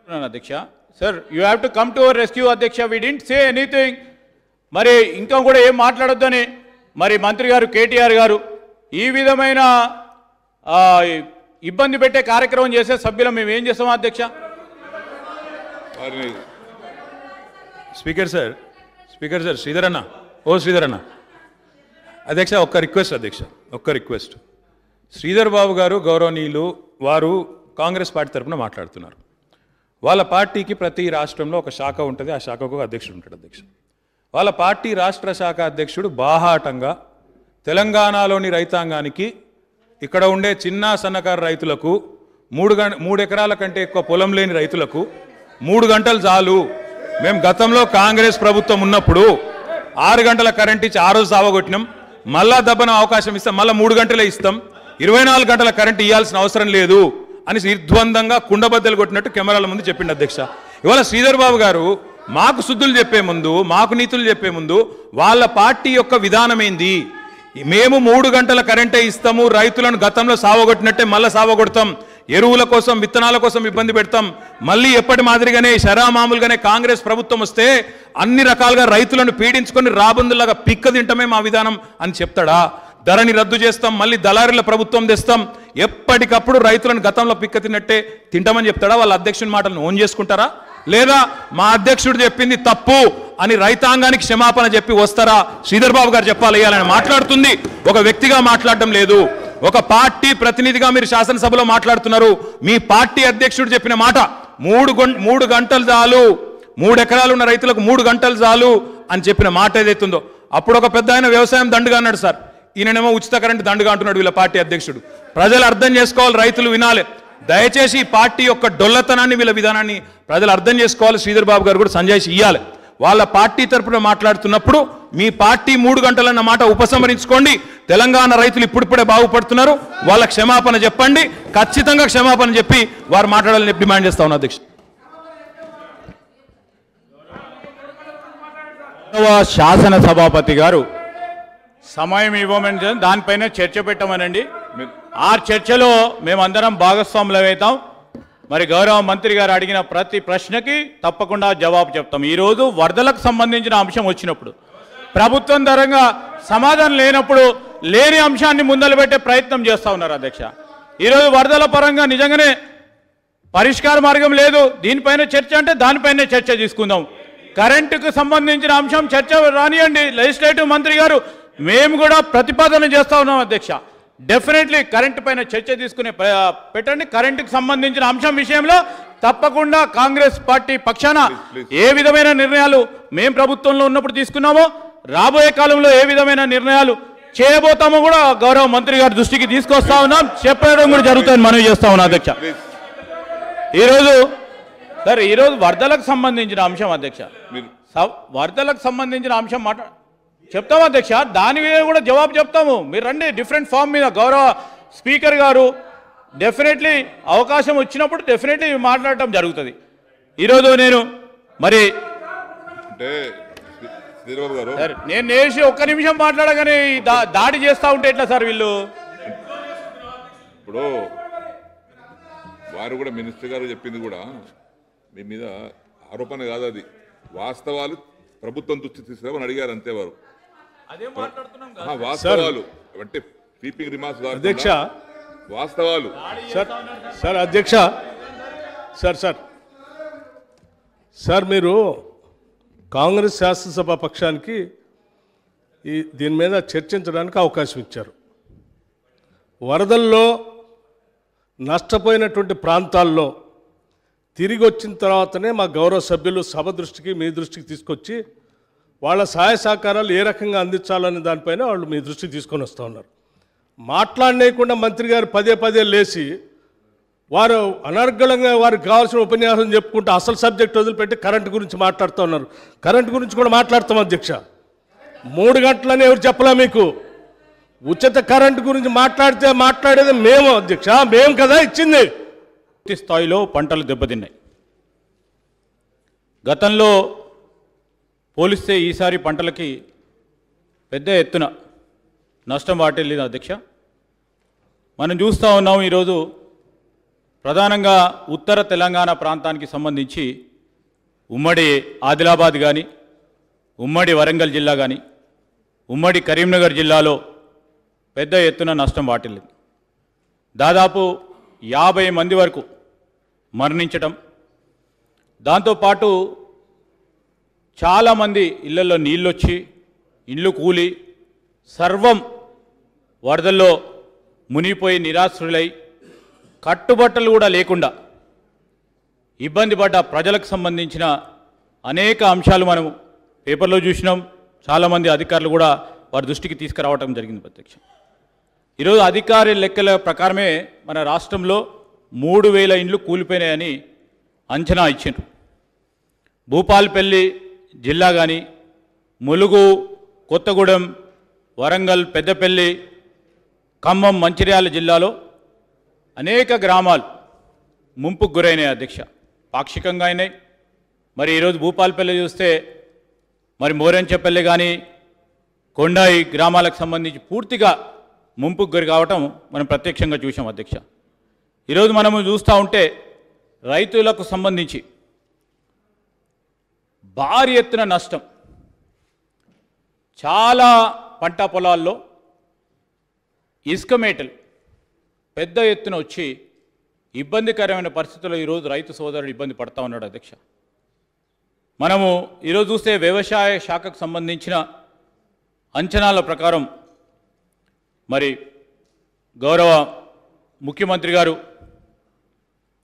అధ్యక్ష sir you have to come to our rescue అధ్యక్ష వి didn't say anything మరి ఇంకా కూడా ఏం మాట్లాడొద్దని మరి మంత్రి గారు కేటీఆర్ గారు ఈ విధమైన ఇబ్బంది పెట్టే కార్యక్రమం చేసే సభ్యులం మేము ఏం చేస్తాం అధ్యక్ష స్పీకర్ సార్ శ్రీధర్ అన్న అధ్యక్ష ఒక్క రిక్వెస్ట్ శ్రీధర్ బాబు గారు గౌరవనీయులు వారు కాంగ్రెస్ పార్టీ తరఫున మాట్లాడుతున్నారు వాళ్ళ పార్టీకి ప్రతి రాష్ట్రంలో ఒక శాఖ ఉంటుంది ఆ శాఖకు అధ్యక్షుడు ఉంటాడు అధ్యక్ష వాళ్ళ పార్టీ రాష్ట్ర శాఖ అధ్యక్షుడు బాహాటంగా తెలంగాణలోని రైతాంగానికి ఇక్కడ ఉండే చిన్న సన్నకారు రైతులకు 3 ఎకరాల కంటే ఎక్కువ పొలం లేని రైతులకు 3 గంటలు చాలు మేము గతంలో కాంగ్రెస్ ప్రభుత్వం ఉన్నప్పుడు 6 గంటల కరెంట్ ఇచ్చి ఆ రోజు సావగొట్టినాం మళ్ళా దబ్బన అవకాశం ఇస్తాం మళ్ళీ 3 గంటలే ఇస్తాం 24 గంటల కరెంట్ ఇవ్వాల్సిన అవసరం లేదు అని నిర్ద్వందంగా కుండబద్దలు కొట్టినట్టు కెమెరాల ముందు చెప్పిండు అధ్యక్ష ఇవాళ శ్రీధర్ బాబు గారు మాకు శుద్ధులు చెప్పే ముందు మాకు నీతులు చెప్పే ముందు వాళ్ళ పార్టీ యొక్క విధానం ఏంది మేము 3 గంటల కరెంటే ఇస్తాము రైతులను గతంలో సావగొట్టినట్టే మళ్ళీ సావగొడతాం ఎరువుల కోసం విత్తనాల కోసం ఇబ్బంది పెడతాం మళ్ళీ ఎప్పటి మాదిరిగానే మామూలుగానే కాంగ్రెస్ ప్రభుత్వం వస్తే అన్ని రకాలుగా రైతులను పీడించుకొని రాబందులాగా పిక్క తింటమే మా విధానం అని చెప్తాడా ధరని రద్దు చేస్తాం మళ్ళీ దళారీల ప్రభుత్వం తెస్తాం ఎప్పటికప్పుడు రైతులను గతంలో పిక్క తిన్నట్టే తింటామని చెప్తాడా వాళ్ళ అధ్యక్షుని మాటలను ఓన్ చేసుకుంటారా లేదా మా అధ్యక్షుడు చెప్పింది తప్పు అని రైతాంగానికి క్షమాపణ చెప్పి వస్తారా శ్రీధర్ బాబు గారు చెప్పాలి అని మాట్లాడుతుంది ఒక వ్యక్తిగా మాట్లాడడం లేదు ఒక పార్టీ ప్రతినిధిగా మీరు శాసనసభలో మాట్లాడుతున్నారు మీ పార్టీ అధ్యక్షుడు చెప్పిన మాట 3 గంటలు చాలు 3 ఎకరాలు ఉన్న రైతులకు 3 గంటలు చాలు అని చెప్పిన మాట ఏదైతుందో అప్పుడు ఒక పెద్ద ఆయన వ్యవసాయం దండుగా అన్నాడు సార్ ఈయనేమో ఉచిత కరెంటు దండుగా అంటున్నాడు వీళ్ళ పార్టీ అధ్యక్షుడు ప్రజలు అర్థం చేసుకోవాలి రైతులు వినాలి దయచేసి ఈ పార్టీ యొక్క డొల్లతనాన్ని వీళ్ళ విధానాన్ని ప్రజలు అర్థం చేసుకోవాలి శ్రీధర్ బాబు గారు కూడా సంజాయిషి ఇవ్వాలి వాళ్ళ పార్టీ తరపున మాట్లాడుతున్నప్పుడు మీ పార్టీ 3 గంటలన్న మాట ఉపసంహరించుకోండి తెలంగాణ రైతులు ఇప్పుడిప్పుడే బాగుపడుతున్నారు వాళ్ళ క్షమాపణ చెప్పండి ఖచ్చితంగా క్షమాపణ చెప్పి వారు మాట్లాడాలని డిమాండ్ చేస్తా ఉన్నా అధ్యక్ష శాసన సభాపతి గారు సమయం ఇవ్వమని దానిపైన చర్చ పెట్టమనండి ఆ చర్చలో మేమందరం భాగస్వాములమవుతాం మరి గౌరవ మంత్రి గారు అడిగిన ప్రతి ప్రశ్నకి తప్పకుండా జవాబు చెప్తాం ఈరోజు వరదలకు సంబంధించిన అంశం వచ్చినప్పుడు ప్రభుత్వం తరంగా సమాధానం లేనప్పుడు లేని అంశాన్ని ముందలు పెట్టే ప్రయత్నం చేస్తూ ఉన్నారు అధ్యక్ష ఈరోజు వరదల పరంగా నిజంగానే పరిష్కార మార్గం లేదు దీనిపైన చర్చ అంటే దానిపైనే చర్చ తీసుకుందాం కరెంటుకు సంబంధించిన అంశం చర్చ రానియండి లెజిస్లేటివ్ మంత్రి గారు మేము కూడా ప్రతిపాదన చేస్తూ ఉన్నాం అధ్యక్ష డెఫినెట్లీ కరెంటు పైన చర్చ తీసుకునే పెట్టండి కరెంటుకు సంబంధించిన అంశం విషయంలో తప్పకుండా కాంగ్రెస్ పార్టీ పక్షాన ఏ విధమైన నిర్ణయాలు మేము ప్రభుత్వంలో ఉన్నప్పుడు తీసుకున్నామో రాబోయే కాలంలో ఏ విధమైన నిర్ణయాలు చేయబోతామో కూడా గౌరవ మంత్రి గారి దృష్టికి తీసుకొస్తా ఉన్నాం చెప్పడం కూడా జరుగుతుందని మనవి చేస్తా ఉన్నాం అధ్యక్ష ఈరోజు వరదలకు సంబంధించిన అంశం అధ్యక్ష వరదలకు సంబంధించిన అంశం చెప్తాము అధ్యక్ష దాని మీద కూడా జవాబు చెప్తాము మీరు రండి డిఫరెంట్ ఫామ్ మీద గౌరవ స్పీకర్ గారు డెఫినెట్లీ అవకాశం వచ్చినప్పుడు డెఫినెట్లీ మాట్లాడటం జరుగుతుంది ఈరోజు నేను మరి నేను నేసి ఒక్క నిమిషం మాట్లాడగానే దాడి చేస్తూ ఉంటే ఎట్లా సార్ వీళ్ళు ఇప్పుడు వారు కూడా మినిస్టర్ గారు చెప్పింది కూడా మీ మీద ఆరోపణ కాదు అది వాస్తవాలు ప్రభుత్వం దృష్టి తీసుకురామని అడిగారు అంతే వారు వాస్తవాలు అంటే స్వీపింగ్ రిమార్క్స్ అధ్యక్ష వాస్తవాలు సార్ అధ్యక్ష సార్ మీరు కాంగ్రెస్ శాసనసభ పక్షానికి దీని మీద చర్చించడానికి అవకాశం ఇచ్చారు వరదల్లో నష్టపోయినటువంటి ప్రాంతాల్లో తిరిగి వచ్చిన తర్వాతనే మా గౌరవ సభ్యులు సభ దృష్టికి మీ దృష్టికి తీసుకొచ్చి వాళ్ళ సహాయ సహకారాలు ఏ రకంగా అందించాలనే దానిపైన వాళ్ళు మీ దృష్టికి తీసుకొని వస్తూ ఉన్నారు మాట్లాడలేకుండా మంత్రి గారు పదే లేచి వారు అనర్గళంగా వారికి కావాల్సిన ఉపన్యాసం చెప్పుకుంటూ అసలు సబ్జెక్ట్ వదిలిపెట్టి కరెంటు గురించి మాట్లాడుతూ ఉన్నారు కరెంటు గురించి కూడా మాట్లాడతాం అధ్యక్ష 3 గంటలని ఎవరు చెప్పలే మీకు ఉచిత కరెంటు గురించి మాట్లాడేది మేము అధ్యక్ష మేము కదా ఇచ్చింది పూర్తి స్థాయిలో పంటలు దెబ్బతిన్నాయి గతంలో పోలిస్తే ఈసారి పంటలకి పెద్ద ఎత్తున నష్టం వాటిల్లింది అధ్యక్ష మనం చూస్తూ ఉన్నాం ఈరోజు ప్రధానంగా ఉత్తర తెలంగాణ ప్రాంతానికి సంబంధించి ఉమ్మడి ఆదిలాబాద్ కానీ, ఉమ్మడి వరంగల్ జిల్లా కానీ, ఉమ్మడి కరీంనగర్ జిల్లాలో పెద్ద ఎత్తున నష్టం వాటిల్లింది. దాదాపు 50 మంది వరకు మరణించటం, దాంతోపాటు చాలామంది ఇళ్లలో నీళ్ళొచ్చి ఇండ్లు కూలి సర్వం వరదల్లో మునిగిపోయి నిరాశ్రులై కట్టుబట్టలు కూడా లేకుండా ఇబ్బంది పడ్డ ప్రజలకు సంబంధించిన అనేక అంశాలు మనం పేపర్లో చూసినాం. చాలామంది అధికారులు కూడా వారి దృష్టికి తీసుకురావటం జరిగింది ప్రత్యక్షం. ఈరోజు అధికారి లెక్కల ప్రకారమే మన రాష్ట్రంలో 3000 ఇండ్లు కూలిపోయినాయని అంచనా ఇచ్చారు. భూపాల్పల్లి జిల్లా కానీ, ములుగు, కొత్తగూడెం, వరంగల్, పెద్దపల్లి, ఖమ్మం, మంచిర్యాల జిల్లాలో అనేక గ్రామాలు ముంపుకు గురైనాయి అధ్యక్ష. పాక్షికంగా అయినాయి. మరి ఈరోజు భూపాల్పల్లి చూస్తే మరి మోరెంచపల్లి కానీ, కొండాయి గ్రామాలకు సంబంధించి పూర్తిగా ముంపుకు గురి కావటం మనం ప్రత్యక్షంగా చూసాం అధ్యక్ష. ఈరోజు మనము చూస్తూ ఉంటే రైతులకు సంబంధించి భారీ ఎత్తున నష్టం. చాలా పంట పొలాల్లో ఇసుక మేటలు పెద్ద ఎత్తున వచ్చి ఇబ్బందికరమైన పరిస్థితుల్లో ఈరోజు రైతు సోదరుడు ఇబ్బంది పడతా ఉన్నాడు అధ్యక్ష. మనము ఈరోజు చూస్తే వ్యవసాయ శాఖకు సంబంధించిన అంచనాల ప్రకారం మరి గౌరవ ముఖ్యమంత్రి గారు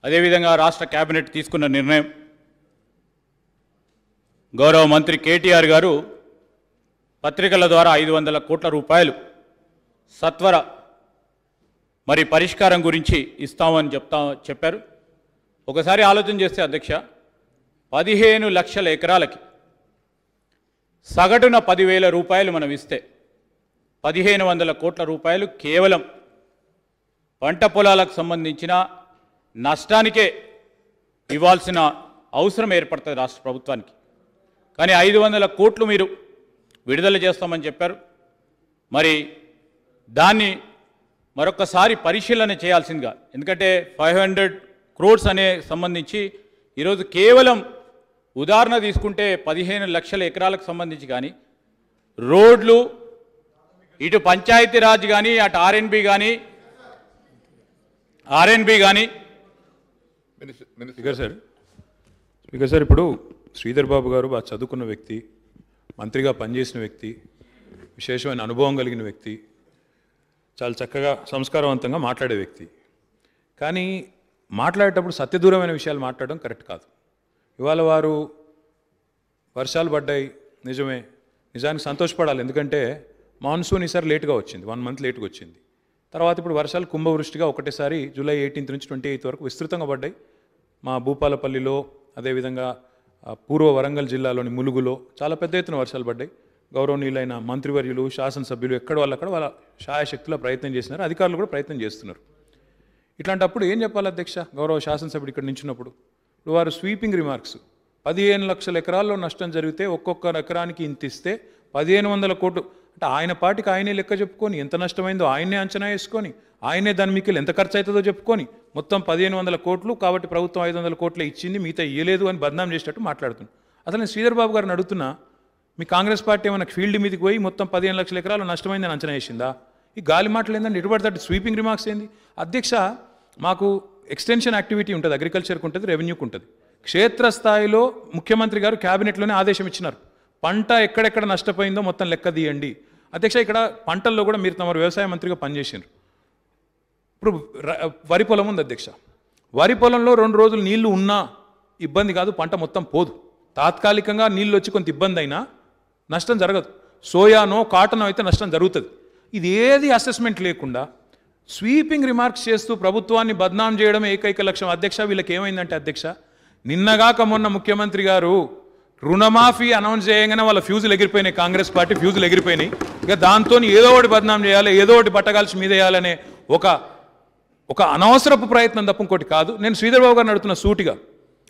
అదేవిధంగా రాష్ట్ర కేబినెట్ తీసుకున్న నిర్ణయం, గౌరవ మంత్రి కేటీఆర్ గారు పత్రికల ద్వారా 500 కోట్ల రూపాయలు సత్వర మరి పరిష్కారం గురించి ఇస్తామని చెప్పారు. ఒకసారి ఆలోచన చేస్తే అధ్యక్ష, 15 లక్షల ఎకరాలకి సగటున 10,000 రూపాయలు మనం ఇస్తే 1500 కోట్ల రూపాయలు కేవలం పంట పొలాలకు సంబంధించిన నష్టానికే ఇవ్వాల్సిన అవసరం ఏర్పడుతుంది రాష్ట్ర ప్రభుత్వానికి. కానీ 500 కోట్లు మీరు విడుదల చేస్తామని చెప్పారు. మరి దాన్ని మరొకసారి పరిశీలన చేయాల్సిందిగా, ఎందుకంటే 500 crores అనే సంబంధించి ఈరోజు కేవలం ఉదాహరణ తీసుకుంటే 15 లక్షల ఎకరాలకు సంబంధించి కానీ రోడ్లు, ఇటు పంచాయతీరాజ్ కానీ, అటు ఆర్ఎన్బి కానీ స్పీకర్ సార్, ఇప్పుడు శ్రీధర్ బాబు గారు బాగా చదువుకున్న వ్యక్తి, మంత్రిగా పనిచేసిన వ్యక్తి, విశేషమైన అనుభవం కలిగిన వ్యక్తి, చాలా చక్కగా సంస్కారవంతంగా మాట్లాడే వ్యక్తి. కానీ మాట్లాడేటప్పుడు సత్యదూరమైన విషయాలు మాట్లాడడం కరెక్ట్ కాదు. ఇవాళ వారు వర్షాలు పడ్డాయి నిజమే, నిజానికి సంతోషపడాలి. ఎందుకంటే మాన్సూన్ ఈసారి లేట్గా వచ్చింది, 1 month లేట్గా వచ్చింది. తర్వాత ఇప్పుడు వర్షాలు కుంభవృష్టిగా ఒకటేసారి జూలై 18 నుంచి 28 వరకు విస్తృతంగా పడ్డాయి. మా భూపాలపల్లిలో, అదేవిధంగా పూర్వ వరంగల్ జిల్లాలోని ములుగులో చాలా పెద్ద ఎత్తున వర్షాలు పడ్డాయి. గౌరవనీయులైన మంత్రివర్యులు, శాసనసభ్యులు ఎక్కడ వాళ్ళక్కడ వాళ్ళ శాయశక్తిలో ప్రయత్నం చేసినారు, అధికారులు కూడా ప్రయత్నం చేస్తున్నారు. ఇట్లాంటప్పుడు ఏం చెప్పాలి అధ్యక్ష? గౌరవ శాసనసభ్యుడు ఇక్కడ నించున్నప్పుడు ఇప్పుడు వారు స్వీపింగ్ రిమార్క్స్, 15 లక్షల ఎకరాల్లో నష్టం జరిగితే ఒక్కొక్క ఎకరానికి ఇంత ఇస్తే 1500 కోట్లు అంటే ఆయన పాటికి ఆయనే లెక్క చెప్పుకొని ఎంత నష్టమైందో ఆయనే అంచనా వేసుకొని ఆయనే దాని మీకు ఎంత ఖర్చు అవుతుందో చెప్పుకొని మొత్తం 1500 కోట్లు కాబట్టి ప్రభుత్వం 500 కోట్లే ఇచ్చింది, మిగతా ఇయ్యలేదు అని బద్నాం చేసేటట్టు మాట్లాడుతున్నాను. అసలు నేను శ్రీధర్ బాబు గారిని అడుగుతున్నా, మీ కాంగ్రెస్ పార్టీ ఏమైనా ఫీల్డ్ మీదకి పోయి మొత్తం 15 లక్షల ఎకరాలు నష్టమైందని అంచనా వేసిందా? ఈ గాలి మాటలు ఏంటంటే ఇటుపడతాడు స్వీపింగ్ రిమార్క్స్ ఏంది? అధ్యక్ష, మాకు ఎక్స్టెన్షన్ యాక్టివిటీ ఉంటుంది, అగ్రికల్చర్కి ఉంటుంది, రెవెన్యూకి ఉంటుంది. క్షేత్రస్థాయిలో ముఖ్యమంత్రి గారు క్యాబినెట్లోనే ఆదేశం ఇచ్చినారు, పంట ఎక్కడెక్కడ నష్టపోయిందో మొత్తం లెక్క తీయండి. అధ్యక్ష, ఇక్కడ పంటల్లో కూడా మీరు తమ వ్యవసాయ మంత్రిగా పనిచేసినారు. ఇప్పుడు వరి పొలం ఉంది అధ్యక్ష, వరి పొలంలో 2 రోజులు నీళ్లు ఉన్నా ఇబ్బంది కాదు, పంట మొత్తం పోదు. తాత్కాలికంగా నీళ్ళు వచ్చి కొంత ఇబ్బంది అయినా నష్టం జరగదు. సోయానో కాటనో అయితే నష్టం జరుగుతుంది. ఇది ఏది అసెస్మెంట్ లేకుండా స్వీపింగ్ రిమార్క్స్ చేస్తూ ప్రభుత్వాన్ని బద్నాం చేయడం ఏకైక లక్ష్యం. అధ్యక్ష, వీళ్ళకి ఏమైందంటే అధ్యక్ష, నిన్నగాక మొన్న ముఖ్యమంత్రి గారు రుణమాఫీ అనౌన్స్ చేయగానే వాళ్ళ ఫ్యూజులు ఎగిరిపోయినాయి, కాంగ్రెస్ పార్టీ ఫ్యూజులు ఎగిరిపోయినాయి. ఇక దాంతో ఏదో ఒకటి బద్నాం చేయాలి, ఏదో ఒకటి బట్టగాల్చి మీద వేయాలనే ఒక అనవసరపు ప్రయత్నం తప్ప ఇంకోటి కాదు. నేను శ్రీధర్ బాబు గారిని అడుగుతున్న సూటిగా,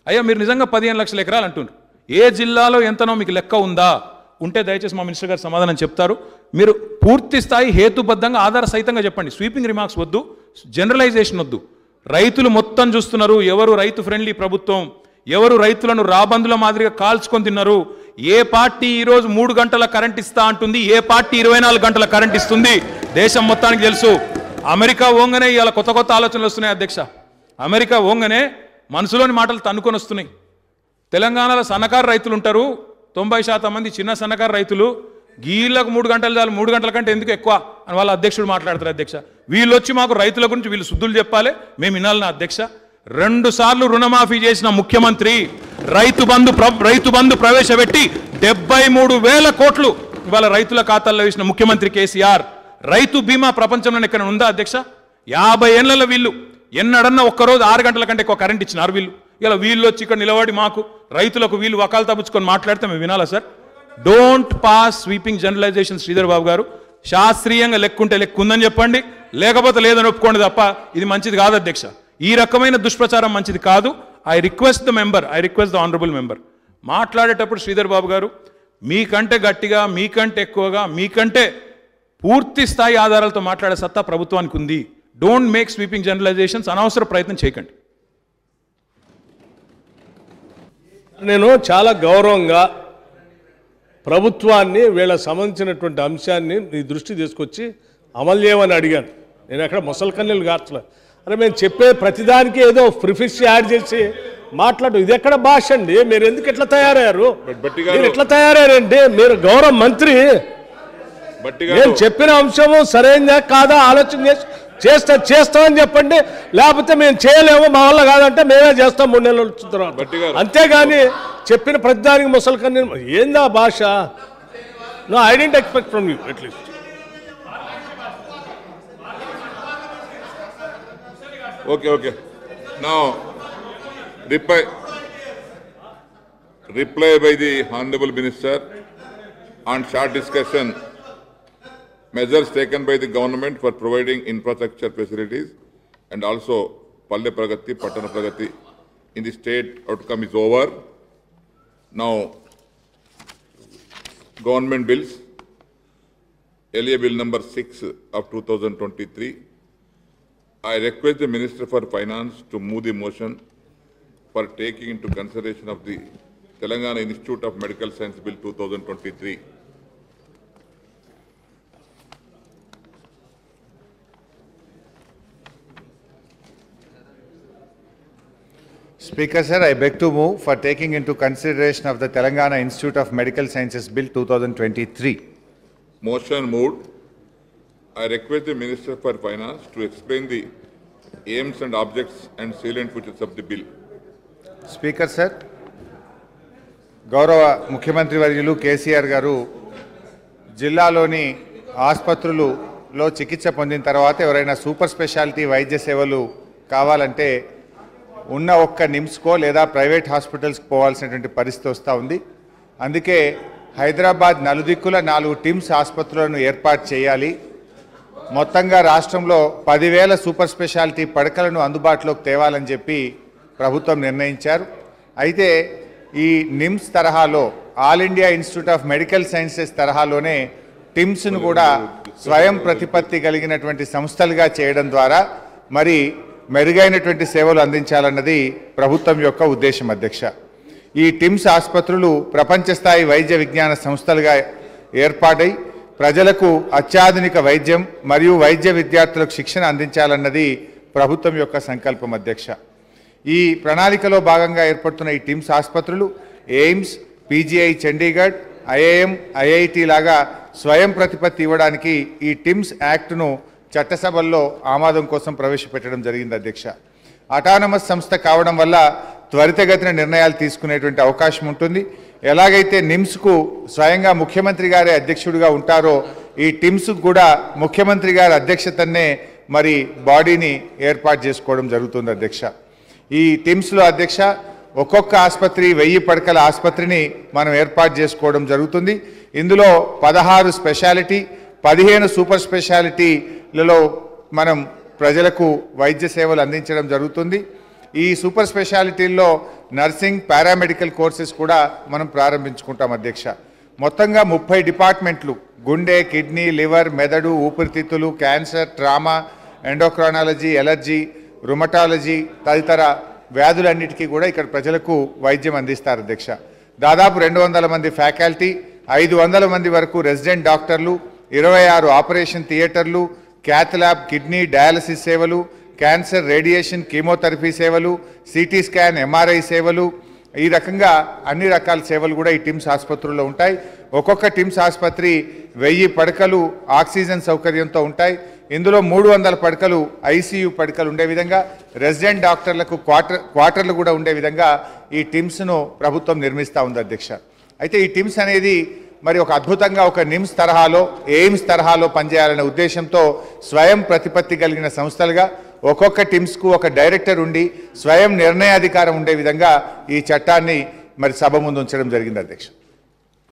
అయ్యా మీరు నిజంగా 15 లక్షల ఎకరాలు అంటున్నారు, ఏ జిల్లాలో ఎంతనో మీకు లెక్క ఉందా? ఉంటే దయచేసి మా మినిస్టర్ గారు సమాధానం చెప్తారు. మీరు పూర్తి స్థాయి హేతుబద్ధంగా ఆధార సహితంగా చెప్పండి. స్వీపింగ్ రిమార్క్స్ వద్దు, జనరలైజేషన్ వద్దు. రైతులు మొత్తం చూస్తున్నారు ఎవరు రైతు ఫ్రెండ్లీ ప్రభుత్వం, ఎవరు రైతులను రాబందుల మాదిరిగా కాల్చుకొని తిన్నారు. ఏ పార్టీ ఈరోజు 3 గంటల కరెంట్ ఇస్తా అంటుంది, ఏ పార్టీ 24 గంటల కరెంట్ ఇస్తుంది దేశం మొత్తానికి తెలుసు. అమెరికా ఓంగనే ఇవాళ కొత్త కొత్త ఆలోచనలు వస్తున్నాయి అధ్యక్ష. అమెరికా ఓంగనే మనసులోని మాటలు తన్నుకొని వస్తున్నాయి. తెలంగాణలో సన్నకారు రైతులు ఉంటారు, 90% మంది చిన్న సన్నకారు రైతులు. గీళ్ళకు 3 గంటలు చాలు, 3 గంటల కంటే ఎందుకు ఎక్కువ అని వాళ్ళ అధ్యక్షుడు మాట్లాడతారు. అధ్యక్ష వీళ్ళు వచ్చి మాకు రైతుల గురించి వీళ్ళు శుద్ధులు చెప్పాలి, మేము వినాలి. అధ్యక్ష 2 సార్లు రుణమాఫీ చేసిన ముఖ్యమంత్రి రైతు బంధు ప్రవేశపెట్టి 73,000 కోట్లు ఇవాళ రైతుల ఖాతాల్లో వేసిన ముఖ్యమంత్రి కేసీఆర్. రైతు బీమా ప్రపంచంలో ఎక్కడ ఉందా అధ్యక్ష? 50 ఏళ్లలో వీళ్ళు ఎన్నడన్నా ఒక్కరోజు 6 గంటల కంటే ఎక్కువ కరెంట్ ఇచ్చినారు వీళ్ళు. ఇలా వీళ్ళు వచ్చి ఇక్కడ నిలబడి మాకు రైతులకు వీళ్ళు వకాలు తప్పించుకొని మాట్లాడితే మేము వినాలా sir? Don't pass sweeping generalisation. Sridhar Babu garu శాస్త్రీయంగా లెక్కుంటే లెక్కుందని చెప్పండి, లేకపోతే లేదని ఒప్పుకోండి తప్ప ఇది మంచిది కాదు అధ్యక్ష. ఈ రకమైన దుష్ప్రచారం మంచిది కాదు. I request the honourable member మాట్లాడేటప్పుడు శ్రీధర్ బాబు గారు మీకంటే గట్టిగా, మీకంటే ఎక్కువగా, మీకంటే పూర్తి స్థాయి ఆధారాలతో మాట్లాడే సత్తా ప్రభుత్వానికి ఉంది. డోంట్ మేక్ స్వీపింగ్ జనరలైజేషన్స్, అనవసర ప్రయత్నం చేయకండి. నేను చాలా గౌరవంగా ప్రభుత్వాన్ని వీళ్ళ సంబంధించినటువంటి అంశాన్ని మీ దృష్టి తీసుకొచ్చి అమలు చేయమని అడిగాను. నేను ఎక్కడ ముసలి కన్నీళ్ళు గార్చలే. అరే మేము చెప్పే ప్రతిదానికి ఏదో ప్రిఫిక్స్ యాడ్ చేసి మాట్లాడు, ఇది ఎక్కడ భాష అండి? మీరు ఎందుకు ఎట్లా తయారయ్యారు? మీరు ఎట్లా తయారయ్యారండి? మీరు గౌరవ మంత్రి, నేను చెప్పిన అంశము సరైనదా కాదా ఆలోచన చేసి చేస్తామని చెప్పండి, లేకపోతే మేము చేయలేము, మా వల్ల కాదంటే మేమే చేస్తాం 3 నెలలు వచ్చిన తర్వాత. అంతేగాని చెప్పిన ప్రతిదానికి ముసలి కన్నీళ్ళు ఏందా భాష? No, I didn't expect from you at least. Okay. Now, reply by the Honorable Minister on short discussion, measures taken by the government for providing infrastructure facilities and also Palle Pragati, Patana Pragati in the state outcome is over. Now, government bills, LA Bill number 6 of 2023. I request the Minister for Finance to move the motion for taking into consideration of the Telangana Institute of Medical Science Bill 2023. Speaker sir, I beg to move for taking into consideration of the Telangana Institute of Medical Sciences Bill 2023. Motion moved. I request the Minister for Finance to explain the aims and objects and salient features of the bill. Speaker sir, గౌరవ ముఖ్యమంత్రి వర్యులు కేసీఆర్ గారు జిల్లాలోని ఆసుపత్రులలో చికిత్స పొందిన తర్వాత ఎవరైనా సూపర్ స్పెషాలిటీ వైద్య సేవలు కావాలంటే ఉన్న ఒక్క నిమ్స్కో లేదా ప్రైవేట్ హాస్పిటల్స్కి పోవాల్సినటువంటి పరిస్థితి వస్తూ ఉంది. అందుకే హైదరాబాద్ నలుదిక్కుల 4 టిమ్స్ ఆసుపత్రులను ఏర్పాటు చేయాలి, మొత్తంగా రాష్ట్రంలో 10,000 సూపర్ స్పెషాలిటీ పడకలను అందుబాటులోకి తేవాలని చెప్పి ప్రభుత్వం నిర్ణయించారు. అయితే ఈ నిమ్స్ తరహాలో all India institute of medical sciences తరహాలోనే టిమ్స్ను కూడా స్వయం ప్రతిపత్తి కలిగినటువంటి సంస్థలుగా చేయడం ద్వారా మరి మెరుగైనటువంటి సేవలు అందించాలన్నది ప్రభుత్వం యొక్క ఉద్దేశం అధ్యక్ష. ఈ టిమ్స్ ఆసుపత్రులు ప్రపంచ స్థాయి వైద్య విజ్ఞాన సంస్థలుగా ఏర్పాటై ప్రజలకు అత్యాధునిక వైద్యం మరియు వైద్య విద్యార్థులకు శిక్షణ అందించాలన్నది ప్రభుత్వం యొక్క సంకల్పం అధ్యక్ష. ఈ ప్రణాళికలో భాగంగా ఏర్పడుతున్న ఈ టిమ్స్ ఆసుపత్రులు AIIMS, PGI Chandigarh, IIM, IIT లాగా స్వయం ప్రతిపత్తి ఇవ్వడానికి ఈ టిమ్స్ యాక్ట్ను చట్టసభల్లో ఆమోదం కోసం ప్రవేశపెట్టడం జరిగింది అధ్యక్ష. అటానమస్ సంస్థ కావడం వల్ల త్వరితగతిన నిర్ణయాలు తీసుకునేటువంటి అవకాశం ఉంటుంది. ఎలాగైతే నిమ్స్కు స్వయంగా ముఖ్యమంత్రి గారే అధ్యక్షుడిగా ఉంటారో ఈ టిమ్స్కు కూడా ముఖ్యమంత్రి గారి అధ్యక్షతనే మరి బాడీని ఏర్పాటు చేసుకోవడం జరుగుతుంది అధ్యక్ష. ఈ టిమ్స్లో అధ్యక్ష ఒక్కొక్క ఆసుపత్రి 1000 పడకల ఆసుపత్రిని మనం ఏర్పాటు చేసుకోవడం జరుగుతుంది. ఇందులో 16 స్పెషాలిటీ, 15 సూపర్ స్పెషాలిటీలలో మనం ప్రజలకు వైద్య సేవలు అందించడం జరుగుతుంది. ఈ సూపర్ స్పెషాలిటీల్లో నర్సింగ్, పారామెడికల్ కోర్సెస్ కూడా మనం ప్రారంభించుకుంటాం అధ్యక్ష. మొత్తంగా 30 డిపార్ట్మెంట్లు గుండె, కిడ్నీ, లివర్, మెదడు, ఊపిరితిత్తులు, cancer, trauma, endocrinology, allergy rheumatology తదితర వ్యాధులన్నిటికీ కూడా ఇక్కడ ప్రజలకు వైద్యం అందిస్తారు అధ్యక్ష. దాదాపు 200 మంది ఫ్యాకల్టీ, 500 మంది వరకు రెసిడెంట్ డాక్టర్లు, 26 ఆపరేషన్ థియేటర్లు, క్యాథ్ ల్యాబ్, కిడ్నీ డయాలసిస్ సేవలు, క్యాన్సర్, రేడియేషన్, కీమోథెరపీ సేవలు, సిటీ స్కాన్, ఎంఆర్ఐ సేవలు, ఈ రకంగా అన్ని రకాల సేవలు కూడా ఈ టిమ్స్ ఆసుపత్రుల్లో ఉంటాయి. ఒక్కొక్క టిమ్స్ ఆసుపత్రి 1000 పడకలు ఆక్సిజన్ సౌకర్యంతో ఉంటాయి. ఇందులో 300 పడకలు ఐసీయూ పడకలు ఉండే విధంగా, రెసిడెంట్ డాక్టర్లకు క్వార్టర్లు కూడా ఉండే విధంగా ఈ టిమ్స్ను ప్రభుత్వం నిర్మిస్తూ ఉంది అధ్యక్ష. అయితే ఈ టిమ్స్ అనేది మరి ఒక అద్భుతంగా ఒక నిమ్స్ తరహాలో, ఎయిమ్స్ తరహాలో పనిచేయాలనే ఉద్దేశంతో స్వయం ప్రతిపత్తి కలిగిన సంస్థలుగా ఒక్కొక్క టిమ్స్కు ఒక డైరెక్టర్ ఉండి స్వయం నిర్ణయాధికారం ఉండే విధంగా ఈ చట్టాన్ని మరి సభ ముందు ఉంచడం జరిగింది అధ్యక్ష.